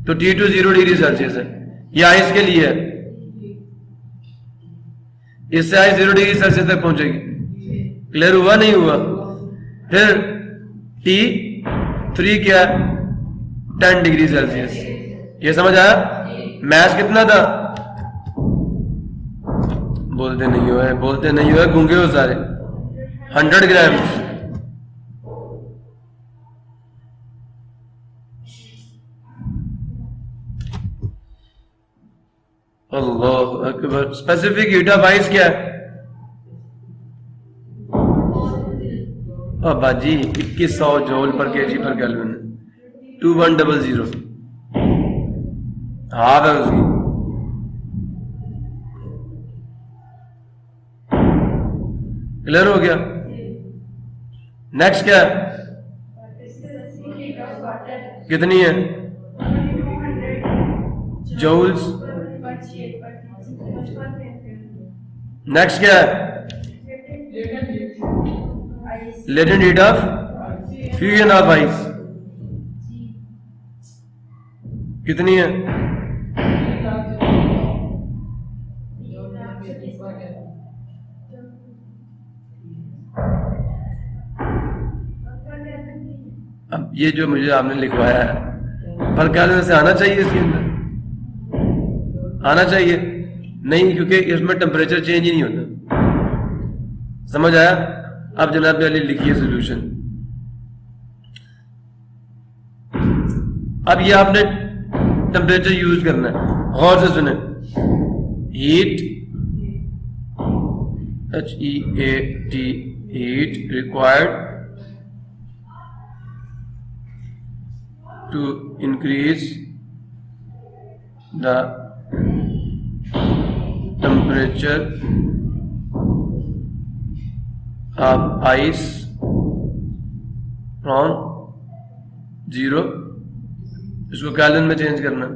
तो T2 0 डिग्री सेल्सियस है, ये आइस के लिए है, इससे आइस 0 डिग्री सेल्सियस तक पहुंचेगी। क्लियर हुआ नहीं हुआ? फिर T3 क्या है? 10 डिग्री सेल्सियस। ये समझ आया? मैच कितना था? बोलते नहीं हो, गूंगे हो सारे। 100 ग्राम। अल्लाह अकबर। स्पेसिफिक हीट ऑफ आइस क्या है? बाजी 2100 जूल पर केजी पर केल्विन, 2100 हाफ है उसकी। क्लियर हो गया? नेक्स्ट क्या है? कितनी है? जूल्स। नेक्स्ट क्या है? Latent heat of fusion of ice कितनी है? अब ये जो मुझे आपने लिखवाया है, पर क्या से आना चाहिए, इसके अंदर आना चाहिए नहीं, क्योंकि इसमें टेम्परेचर चेंज ही नहीं होता। समझ आया? अब जनाब अली लिखिए सोल्यूशन। अब ये आपने टेम्परेचर यूज करना है, गौर से सुने। Heat, HEAT, heat required to increase the temperature of ice from 0, इसको केल्विन में चेंज करना,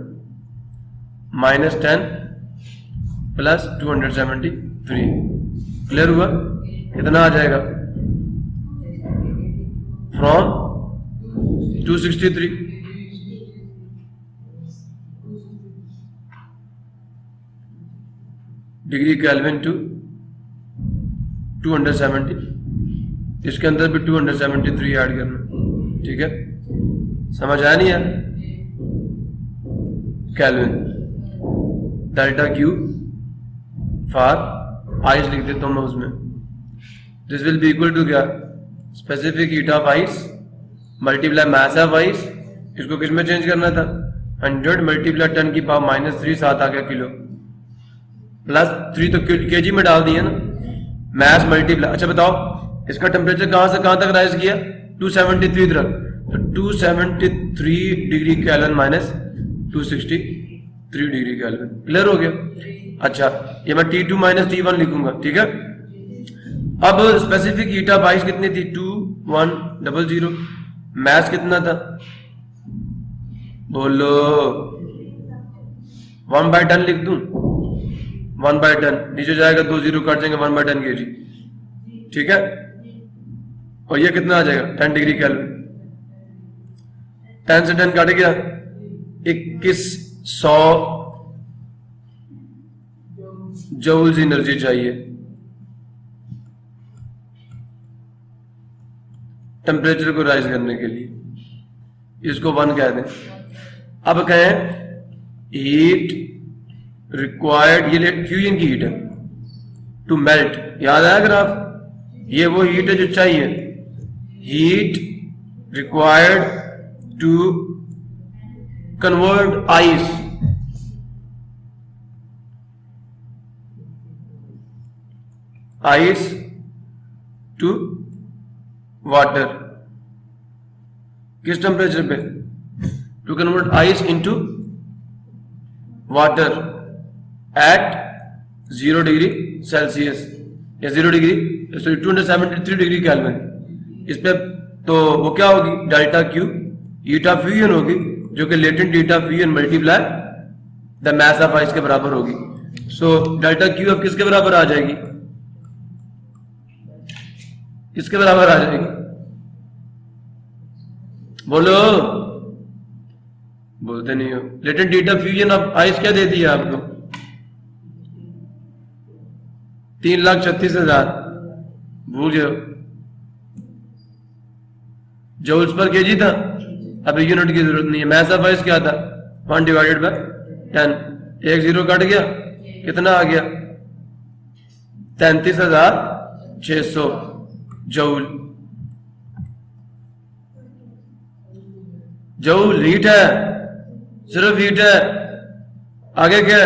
-10 + 273। क्लियर हुआ? कितना आ जाएगा? फ्रॉम 263 डिग्री केल्विन टू 270, इसके अंदर भी 273 ऐड करना, ठीक है, समझ आया नहीं यार? Kelvin delta Q for ice लिख देता हूं मैं उसमें, this will be equal to क्या, specific heat of ice multiply mass of ice, इसको किस में चेंज करना था, 100 मल्टीप्लाई 10 की पावर -3, 7 आ गया किलो, प्लस 3 तो केजी में डाल दिया ना, मैस मल्टीप्लाई। अच्छा बताओ इसका टेम्परेचर कहां से कहां तक राइज किया, 273 तक, तो 273 degree kelvin minus 263 degree kelvin, clear हो गया? अच्छा ये मैं T2 माइनस T1 लिखूंगा, ठीक है। अब स्पेसिफिक हीट ऑफ आइस कितनी थी, 2100, मैस कितना था, बोलो 1/10 लिख दूं, 1/10 नीचे जाएगा, 2 0 काट जाएंगे, 1/10 kg, ठीक है। और ये कितना आ जाएगा, 10 डिग्री केल्विन, 10 से 10 काट गया, 2100 जूल्स एनर्जी चाहिए टेम्परेचर को राइज करने के लिए, इसको 1 कह दें। अब कहें हीट रिक्वायर्ड, ये फ्यूजन की हीट है, टू मेल्ट, याद आया ग्राफ, ये वो हीट है जो चाहिए, heat required to convert ice to water, किस टेम्परेचर पे, to convert ice into water at 0 degree Celsius या 0 डिग्री सॉरी 273 डिग्री केल्विन, इस पे तो वो क्या होगी, delta Q heat of fusion होगी, जो कि latent heat of fusion multiply the mess of ice के बराबर होगी। सो डेल्टा क्यू अब किसके बराबर आ जाएगी, किसके बराबर आ जाएगी, बोलो, बोलते नहीं हो। लेटेंट हीट ऑफ फ्यूजन अब आइस क्या दे दिया आपको, 3,36,000, भूल गए, जूल्स पर केजी था, अब यूनिट की जरूरत नहीं है। मैस ऑफ आइस क्या था, 1/10, 1 0 कट गया, कितना आ गया, 33,600 जूल। जूल हीट है, सिर्फ हीट है, आगे क्या,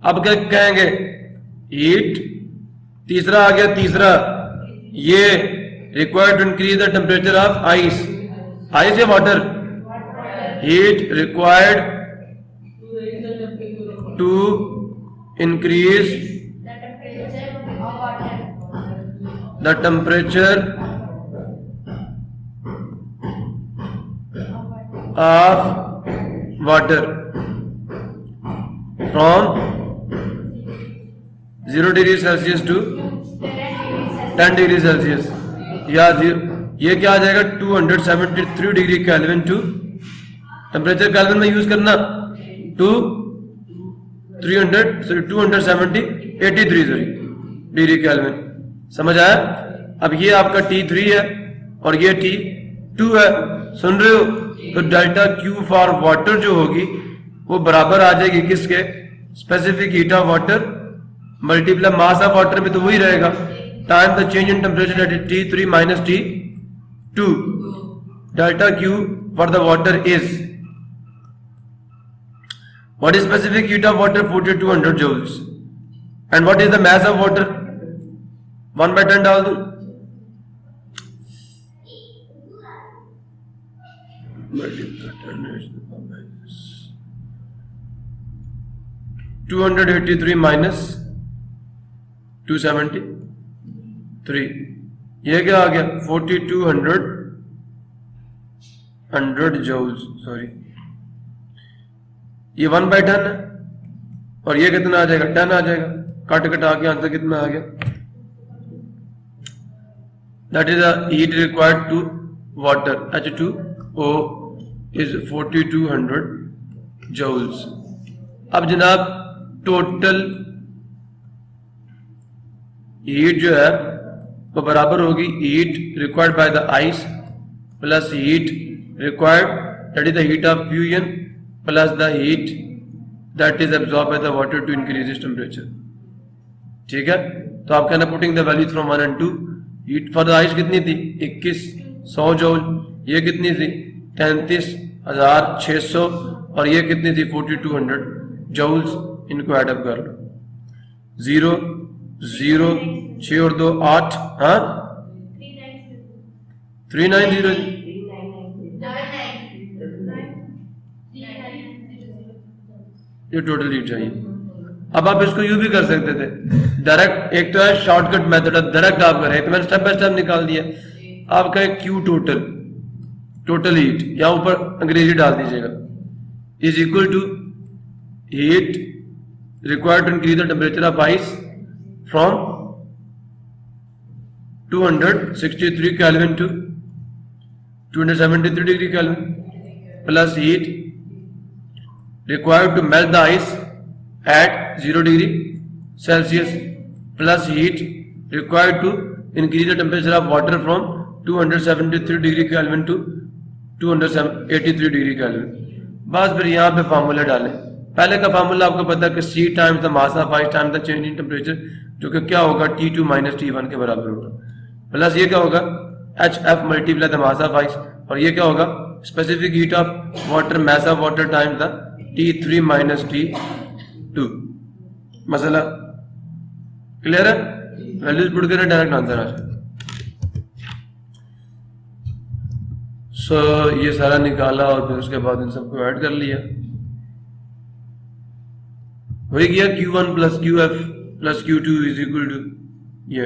अब क्या कहेंगे, हीट, तीसरा आ गया, तीसरा ये required to increase the temperature of ice, ice या water, heat required to increase the temperature of water from 0 degree Celsius to 10 degree Celsius, या ये क्या आ जाएगा, 273 degree Kelvin to, temperature Kelvin में यूज करना, टू 283 डिग्री केल्विन, समझ आया? अब ये आपका T3 है और ये T2 है, सुन रहे हो? तो डेल्टा क्यू फॉर वाटर जो होगी वो बराबर आ जाएगी किसके, specific heat of water multiply mass of water में, तो वही रहेगा, time the change in temperature at T3 minus T2, delta Q for the water is, what is specific heat of water, 4200 joules, and what is the mass of water, 1/10 डाल दूं, multiply 10 raised to the power minus 283 minus 273, ये क्या आ गया, 4200 joules, sorry ये 1/10 है, और ये कितना आ जाएगा, 10 आ जाएगा, काट कटा के आंसर कितना आ गया, that is the heat required to water, H2O is 4200 joules. अब जनाब टोटल हीट जो है वो बराबर होगी heat required by the ice plus heat required that is the heat of fusion plus the heat that is absorb by the water to increase its temperature. ठीक है, तो आप कहना putting the values from 1 and 2। Heat for the ice कितनी थी 2100 joule, ये कितनी थी 33,600 और ये कितनी थी 4200 जूल्स। इनको एडअप कर लो 0 0 6 और 2 8, हाँ 390 ये टोटल हीट चाहिए। अब आप इसको यूं भी कर सकते थे डायरेक्ट, एक तो है शॉर्टकट मेथड है डायरेक्ट आप करें, तो मैंने स्टेप बाय स्टेप निकाल दिया। आप कहें क्यू टोटल हीट या ऊपर अंग्रेजी डाल दीजिएगा is equal to heat required to increase the temperature of ice from 263 kelvin to 273 degree kelvin plus heat required to melt the ice at 0 degree Celsius plus heat required to increase the temperature of water from 273 degree Kelvin to 283 degree Kelvin। बस फिर यहाँ पे formula डालें। पहले का formula आपको पता है कि C times the mass of ice times the change in temperature, जो कि क्या होगा T2 माइनस T1 के बराबर होगा, प्लस ये क्या होगा HF multiply the mass of ice, और ये क्या होगा specific heat of water mass of water times the T3 minus T2। मसला क्लियर है? वैल्यूज पुट करें डायरेक्ट आंसर आ जाए। सो ये सारा निकाला और फिर उसके बाद इन सबको ऐड कर लिया, हो गया Q1 plus QF plus Q2 is equal to ये